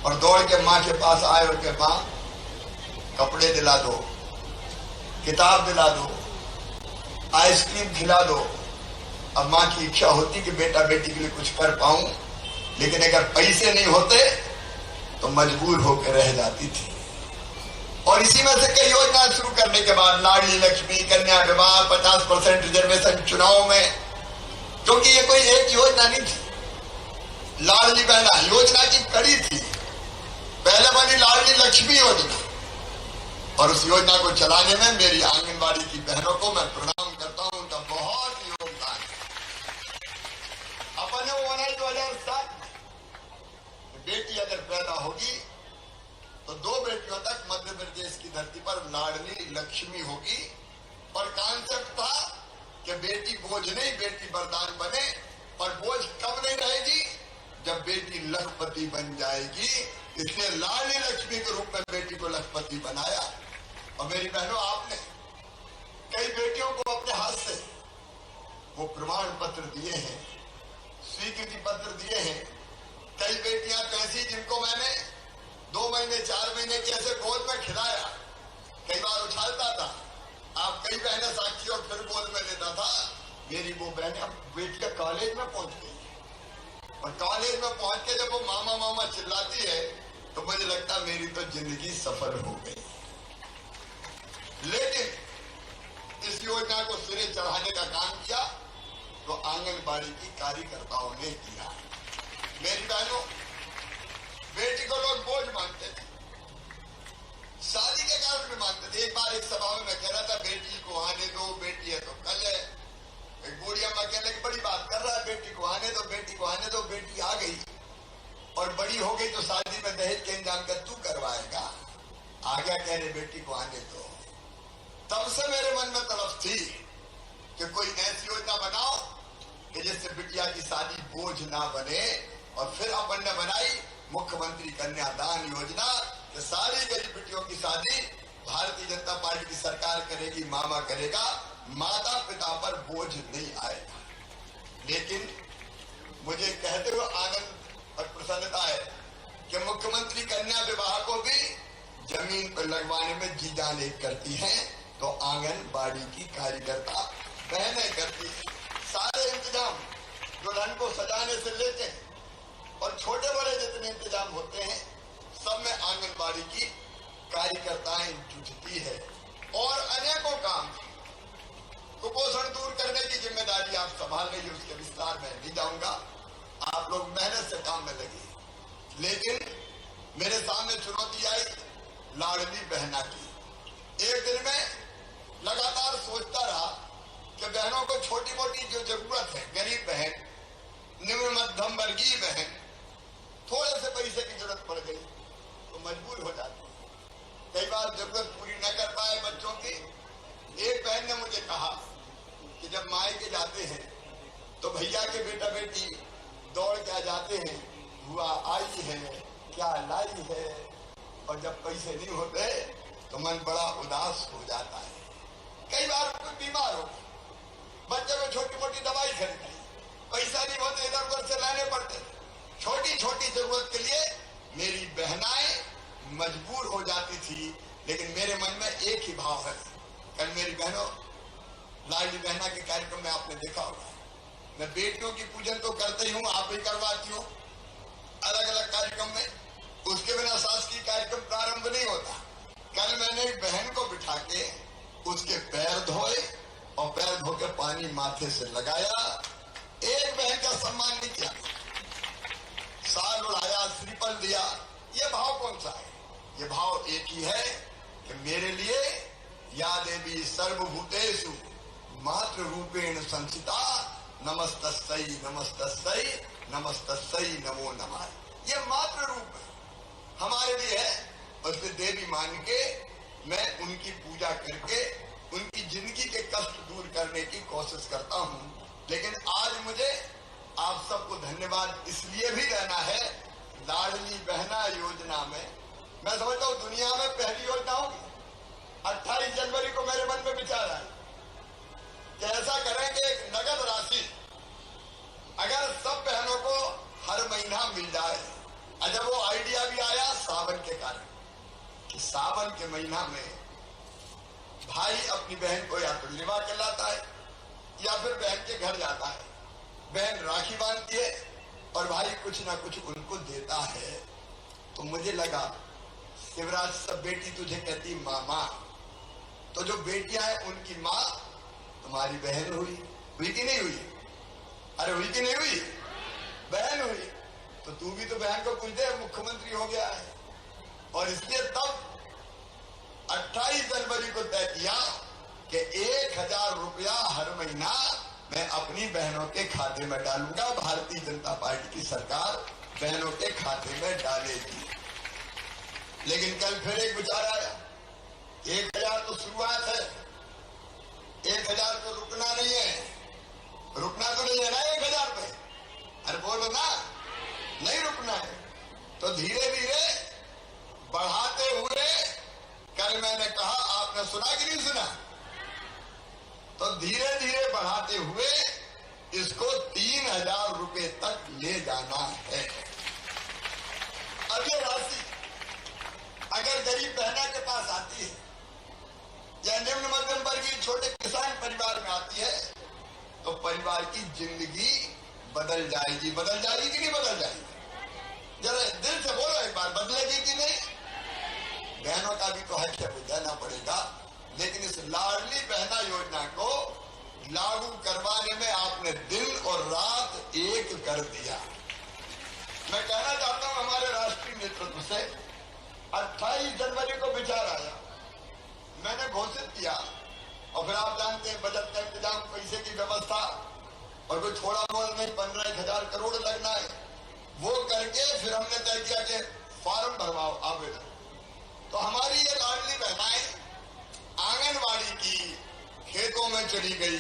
और दौड़ के माँ के पास आए और के माँ कपड़े दिला दो, किताब दिला दो, आइसक्रीम खिला दो। अब माँ की इच्छा होती कि बेटा बेटी के लिए कुछ कर पाऊं, लेकिन अगर पैसे नहीं होते तो मजबूर होकर रह जाती थी। और इसी में से कई योजना शुरू करने के बाद लाडली लक्ष्मी, कन्या विवाह, 50% रिजर्वेशन चुनाव में, क्योंकि ये कोई एक योजना नहीं थी। लाडली बहना योजना की कड़ी थी। पहले बनी लाडली लक्ष्मी योजना, और उस योजना को चलाने में मेरी आंगनबाड़ी की बहनों को मैं प्रणाम करता हूं। उनका बहुत योगदान है। अपन ने वो बनाई 2007 में, बेटी अगर पैदा होगी तो 2 बेटियों तक मध्य प्रदेश की धरती पर लाडली लक्ष्मी होगी। और कॉन्सेप्ट था कि बेटी बोझ नहीं, बेटी वरदान बने। पर बोझ कब नहीं रहेगी? जब बेटी लखपति बन जाएगी। इसलिए लाडली लक्ष्मी के रूप में बेटी को लखपति बनाया। और मेरी बहनों, आपने कई बेटियों को अपने हाथ से वो प्रमाण पत्र दिए हैं, स्वीकृति पत्र दिए हैं। कई बेटियां तो ऐसी जिनको मैंने 2 महीने 4 महीने के ऐसे गोद में खिलाया, कई बार उछालता था। आप कई बहनें साक्षी और फिर गोद में लेता था। मेरी वो बहन अब बेटियां कॉलेज में पहुंच गई, और कॉलेज में पहुंच के जब वो मामा मामा चिल्लाती है तो मुझे लगता मेरी तो जिंदगी सफल हो गई। लेकिन इस योजना को सिरे चढ़ाने का काम किया तो आंगनबाड़ी की कार्यकर्ताओं ने किया। मेरी बहनों, बेटी को लोग बोझ मानते थे, शादी के कारण में मानते थे। एक बार एक सभा में मैं कह रहा था बेटी को आने दो, बेटी है तो कल है। एक बूढ़ी अम्मा कहने की बड़ी बात कर रहा है, बेटी को आने दो, बेटी को आने दो। बेटी आ गई और बड़ी हो गई तो शादी में दहेज के इंतजाम कर तू करवाएगा। आ गया कहने बेटी को आने दो। तब से मेरे मन में तड़प थी कि कोई ऐसी योजना बनाओ कि जिससे बिटिया की शादी बोझ ना बने। और फिर अपन ने बनाई मुख्यमंत्री कन्यादान योजना कि सारी गरीब बेटियों की शादी भारतीय जनता पार्टी की सरकार करेगी, मामा करेगा, माता पिता पर बोझ नहीं आएगा। लेकिन मुझे कहते हुए आनंद और प्रसन्नता है कि मुख्यमंत्री कन्या विवाह को भी जमीन पर लगवाने में जी जान एक करती हैं तो आंगनबाड़ी की कार्यकर्ता बहनें करती हैं। सारे इंतजाम दुल्हन को सजाने से लेके और छोटे बड़े जितने इंतजाम होते हैं सब में आंगनबाड़ी की कार्यकर्ताएं जुटती है। और अनेकों काम, कुपोषण दूर करने की जिम्मेदारी आप संभाल रही है, उसके विस्तार में नहीं जाऊंगा। आप लोग मेहनत से काम में लगे। लेकिन मेरे सामने चुनौती आई लाडली बहना की। एक दिन में लगातार सोचता रहा कि बहनों को छोटी मोटी जो जरूरत है, गरीब बहन, निम्न मध्यम वर्गीय बहन, थोड़े से पैसे की जरूरत पड़ गई तो मजबूर हो जाती है। कई बार जरूरत पूरी न कर पाए बच्चों की। एक बहन ने मुझे कहा कि जब मायके जाते हैं तो भैया के बेटा बेटी दौड़ के आ जाते हैं, बुआ आई है, क्या लाई है। और जब पैसे नहीं होते तो मन बड़ा उदास हो जाता है। कई बार कोई बीमार हो, बच्चे को छोटी मोटी दवाई खरीदनी, पैसा नहीं होते इधर उधर से लाने पड़ते। छोटी छोटी जरूरत के लिए मेरी बहनाएं मजबूर हो जाती थी। लेकिन मेरे मन में एक ही भाव है। कल मेरी बहनों लाडली बहना के कार्यक्रम में आपने देखा होगा, मैं बेटियों की पूजन तो करते ही हूँ, आप ही करवाती हूँ अलग अलग कार्यक्रम में। उसके बिना शासकीय कार्यक्रम प्रारंभ नहीं होता। कल मैंने एक बहन को बिठा के उसके पैर धोए और पैर धो के पानी माथे से लगाया। एक बहन का सम्मान नहीं किया, साल उड़ाया, श्रीफल दिया। ये भाव कौन सा है? ये भाव एक ही है कि मेरे लिए या देवी सर्वभूतेषु मातृ रूपेण संस्थिता नमस्तस्यै नमस्तस्यै नमस्तस्यै नमो नमः। ये मातृ रूप हमारे लिए है। उसमें देवी मान के मैं उनकी पूजा करके उनकी जिंदगी के कष्ट दूर करने की कोशिश करता हूँ। लेकिन आज मुझे आप सबको धन्यवाद इसलिए भी देना है, लाडली बहना योजना में मैं समझता हूँ दुनिया में पहली योजना होगी। 28 जनवरी को मेरे मन में विचार आया कि ऐसा करेंगे एक नगद राशि अगर सब बहनों को हर महीना मिल जाए, अच्छा, वो आइडिया भी आया सावन के कारण कि सावन के महीना में भाई अपनी बहन को या तो लिवा के लाता है या फिर बहन के घर जाता है, बहन राखी बांधती है और भाई कुछ ना कुछ उनको देता है। तो मुझे लगा शिवराज सब बेटी तुझे कहती मामा, तो जो बेटियां हैं उनकी माँ तुम्हारी बहन हुई कि नहीं हुई? अरे हुई कि नहीं हुई? बहन हुई। तो तू भी तो बहन को कुछ दे, मुख्यमंत्री हो गया है। और इसलिए तब 28 जनवरी को तय किया कि 1000 रुपया हर महीना मैं अपनी बहनों के खाते में डालूंगा। भारतीय जनता पार्टी की सरकार बहनों के खाते में डालेगी। लेकिन कल फिर एक विचार आया, 1000 तो शुरुआत है, 1000 तो रुकना नहीं है, रुकना तो नहीं है ना 1000 पे। अरे बोलो ना, नहीं रुकना है। तो धीरे धीरे बढ़ाते हुए, कल मैंने कहा, आपने सुना कि नहीं सुना? तो धीरे धीरे बढ़ाते हुए इसको 3000 रुपए तक ले जाना है। अब ये राशि अगर गरीब बहना के पास आती है या निम्न मध्यम वर्गीय छोटे किसान परिवार में आती है तो परिवार की जिंदगी बदल जाएगी। बदल जाएगी कि नहीं बदल जाएगी? जरा दिल से बोलो एक बार, बदलेगी कि नहीं? बहनों का भी तो हक है, देना पड़ेगा। लेकिन इस लाडली बहना योजना को लागू करवाने में आपने दिन और रात एक कर दिया। मैं कहना चाहता हूं हमारे राष्ट्रीय नेतृत्व से, 28 जनवरी को विचार आया, मैंने घोषित किया और फिर आप जानते हैं बजट का इंतजाम, पैसे की व्यवस्था, और कोई थोड़ा बहुत नहीं, 15,000 करोड़ लगना है। वो करके फिर हमने तय किया कि फॉर्म भरवाओ, आवेदन। तो हमारी ये लाडली बहनाएं आंगनबाड़ी की खेतों में चली गई,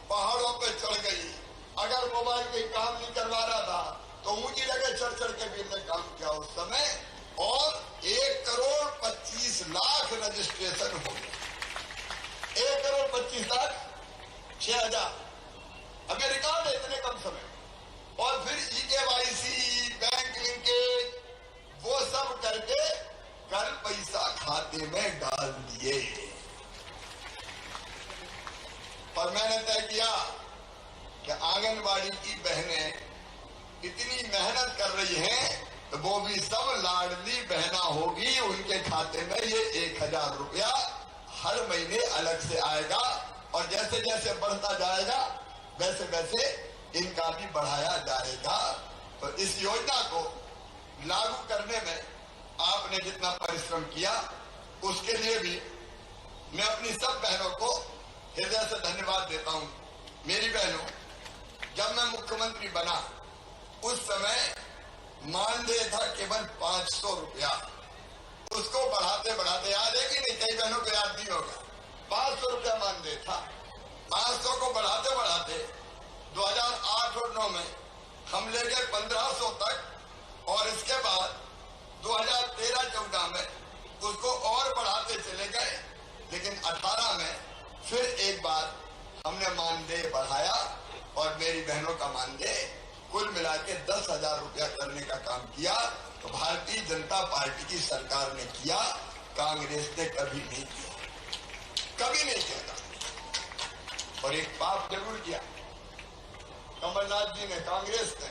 पहाड़ों पे चढ़ गई। अगर मोबाइल पे काम नहीं करवा रहा था तो ऊंची जगह चढ़ चढ़ के भी हमने काम किया उस समय, और 1,25,00,000 रजिस्ट्रेशन हो गया। 1,25,06,000 अभी रिकॉर्ड है इतने कम समय। और फिर EKYC, बैंक लिंकेज, वो सब करके कल पैसा खाते में डाल दिए। और मैंने तय किया कि आंगनबाड़ी की बहनें इतनी मेहनत कर रही हैं तो वो भी सब लाडली बहना होगी, उनके खाते में ये 1000 रुपया हर महीने अलग से आएगा। और जैसे जैसे बढ़ता जाएगा वैसे वैसे इनका भी बढ़ाया जाएगा। तो इस योजना को लागू करने में आपने जितना परिश्रम किया उसके लिए भी मैं अपनी सब बहनों को हृदय से धन्यवाद देता हूं। मेरी बहनों, जब मैं मुख्यमंत्री बना उस समय मानदेय था केवल 500 रुपया। उसको बढ़ाते बढ़ाते, याद है कि नहीं? कई बहनों को याद नहीं होगा, 500 रुपया मानदेय था। 500 को बढ़ाते बढ़ाते 2008 और 9 में हम ले गए 1500 तक, और इसके बाद 2013-14 में उसको और बढ़ाते चले गए। लेकिन 18 में फिर एक बार हमने मानदेय बढ़ाया और मेरी बहनों का मानदेय कुल मिला के 10,000 रुपया करने का काम किया। तो भारतीय जनता पार्टी की सरकार ने किया, कांग्रेस ने कभी नहीं किया, कभी नहीं किया। और एक पाप जरूर किया कमलनाथ जी ने, कांग्रेस ने,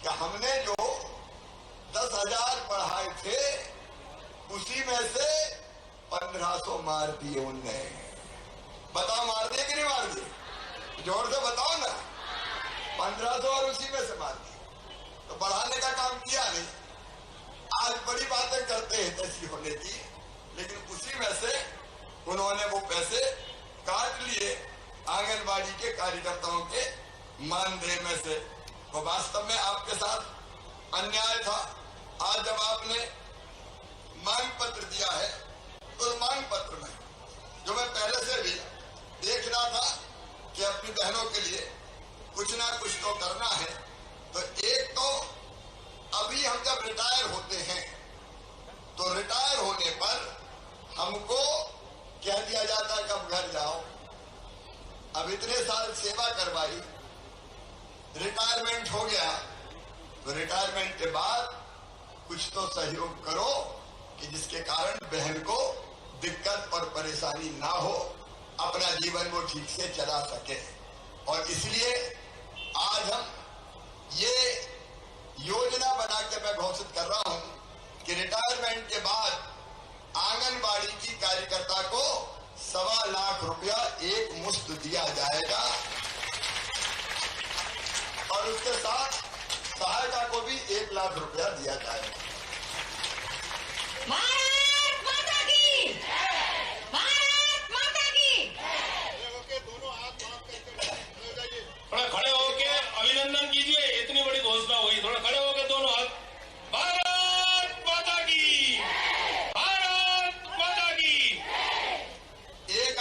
कि हमने जो 10,000 बढ़ाए थे उसी में से 1500 मार दिए उनने। बताओ मार दिए कि नहीं मार दिए? जोर से बताओ ना। 1500 और उसी में से मार दिए। तो बढ़ाने का काम किया नहीं। आज बड़ी बातें करते हैं ऐसी होने की, लेकिन उसी में से उन्होंने वो पैसे काट लिए आंगनबाड़ी के कार्यकर्ताओं के मानदेय में से। वो वास्तव में आपके साथ अन्याय था। आज जब आपने मांग पत्र दिया है तो उस मांग पत्र में, जो मैं पहले से भी देख रहा था कि अपनी बहनों के लिए कुछ ना कुछ तो करना है, तो एक तो अभी हम जब रिटायर होते हैं तो रिटायर होने पर हमको कह दिया जाता है कब घर जाओ। अब इतने साल सेवा करवाई, रिटायरमेंट हो गया, तो रिटायरमेंट के बाद कुछ तो सहयोग करो कि जिसके कारण बहन को दिक्कत और परेशानी ना हो, अपना जीवन वो ठीक से चला सके। और इसलिए आज हम ये योजना बना के मैं घोषित कर रहा हूं कि रिटायरमेंट के बाद आंगनबाड़ी की कार्यकर्ता को 1.25 लाख रुपया एक मुश्त दिया जाएगा और उसके साथ सहायता को भी 1 लाख रुपया दिया जाएगा। भारत माता की, भारत माता की। थोड़ा खड़े होके अभिनंदन कीजिए, इतनी बड़ी घोषणा हुई। थोड़ा खड़े होके दोनों हाथ। भारत माता की, भारत माता की। एक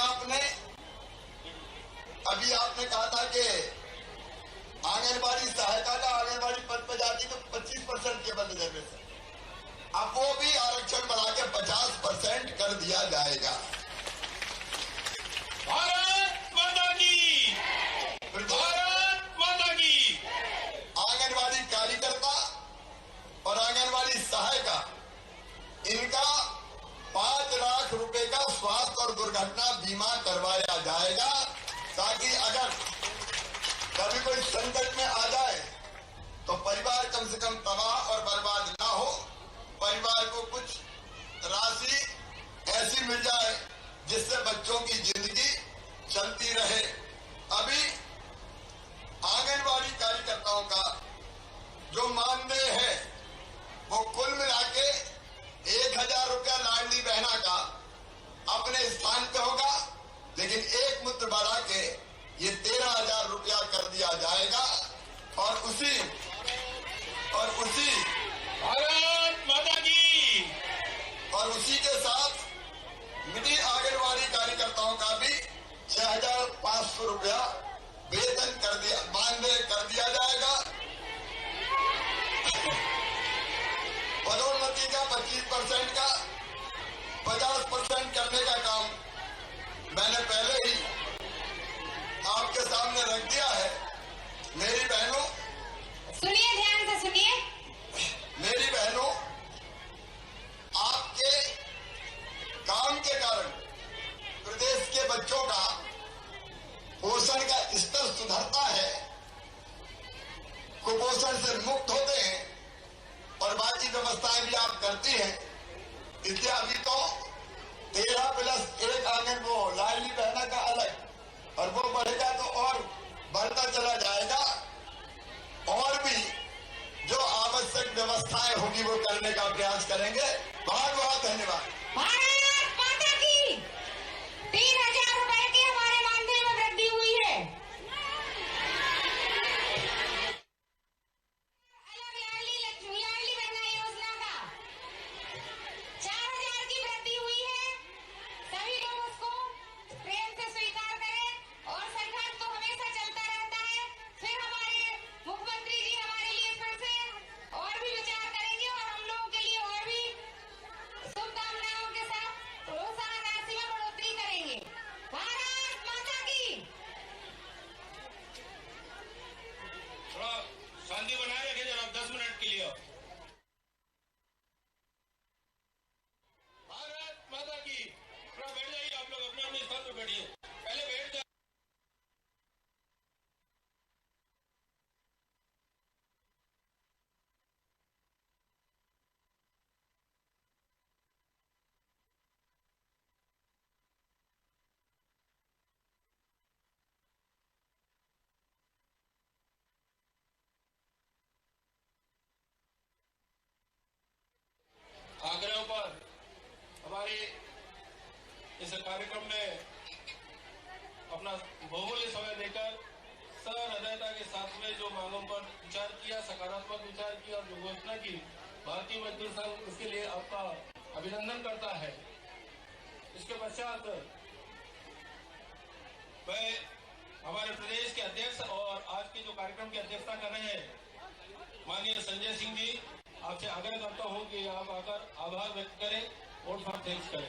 अभी आपने कहा था कि आंगनबाड़ी सहायता का आंगनबाड़ी पद पर जाती तो 25% के बदले में से अब वो भी आरक्षण बढ़ा के 50% कर दिया जाएगा। भारत माता की, भारत माता की। आंगनबाड़ी कार्यकर्ता और आंगनबाड़ी सहायिका, इनका 5 लाख रुपए का स्वास्थ्य और दुर्घटना बीमा करवाया जाएगा, ताकि अगर कभी कोई संकट में आ जाए तो परिवार कम से कम तबाह और बर्बाद ना हो, परिवार को कुछ राशि ऐसी मिल जाए जिससे बच्चों की जिंदगी चलती रहे। अभी आंगनबाड़ी कार्यकर्ताओं का जो मानदेय है वो कुल मिला के 1,000 रुपया लाडली बहना का अपने स्थान पे होगा, लेकिन एक मुद्र बढ़ा के ये 13,000 रुपया कर दिया जाएगा और उसी भारत माता की। और उसी के साथ मिडिल आंगनबाड़ी कार्यकर्ताओं का भी 6,500 रुपया वेतन कर दिया, मानदेय कर दिया जाएगा। पदोन्नति का 25% का 50% करने का काम मैंने पहले ही आपके सामने रख दिया है। मेरी बहनों, सुनिए, ध्यान से सुनिए। मेरी बहनों, आपके काम के कारण प्रदेश के बच्चों का पोषण का स्तर सुधरता है, कुपोषण से मुक्त होते हैं और बाकी व्यवस्थाएं भी आप करती हैं। इसलिए अभी तो 13+1 आंगन वो लाडली बहना का अलग, और वो बढ़ेगा तो और बढ़ता चला जाएगा। और भी जो आवश्यक व्यवस्थाएं होगी वो करने का प्रयास करेंगे। बहुत बहुत धन्यवाद। भारत माता की। 3,000 रुपए की हमारे मानदेय में वृद्धि हुई है। अलग लाडली बहना योजना का 4,000 की वृद्धि हुई है। सभी लोग उसको प्रेम से स्वीकार करें और संघर्ष तो हमेशा चलता रहता है। फिर हमारे मुख्यमंत्री जी हमारे लिए फिर से और भी विचार करेंगे और हम लोगों के लिए और भी शुभकामनाओं के साथ प्रोत्साहन राशि में बढ़ोतरी करेंगे। भारत माता की। थोड़ा शांति बनाए रखिए जरा 10 मिनट के लिए। भारत माता की। थोड़ा बैठ जाइए, आप लोग अपने अपने स्थान पर बैठिए। पहले बैठ जाइए। आग्रह पर हमारे इस कार्यक्रम में अपना बहुमूल्य समय देकर सहृदयता के साथ में जो मांगों पर विचार किया, सकारात्मक विचार किया और जो घोषणा की, भारतीय मजदूर संघ इसके लिए आपका अभिनंदन करता है। इसके पश्चात मैं हमारे प्रदेश के अध्यक्ष और आज के जो कार्यक्रम की अध्यक्षता कर रहे हैं माननीय संजय सिंह जी, आपसे आग्रह करता हूं कि आप आकर आभार व्यक्त करें, वोट फॉर थैंक्स करें।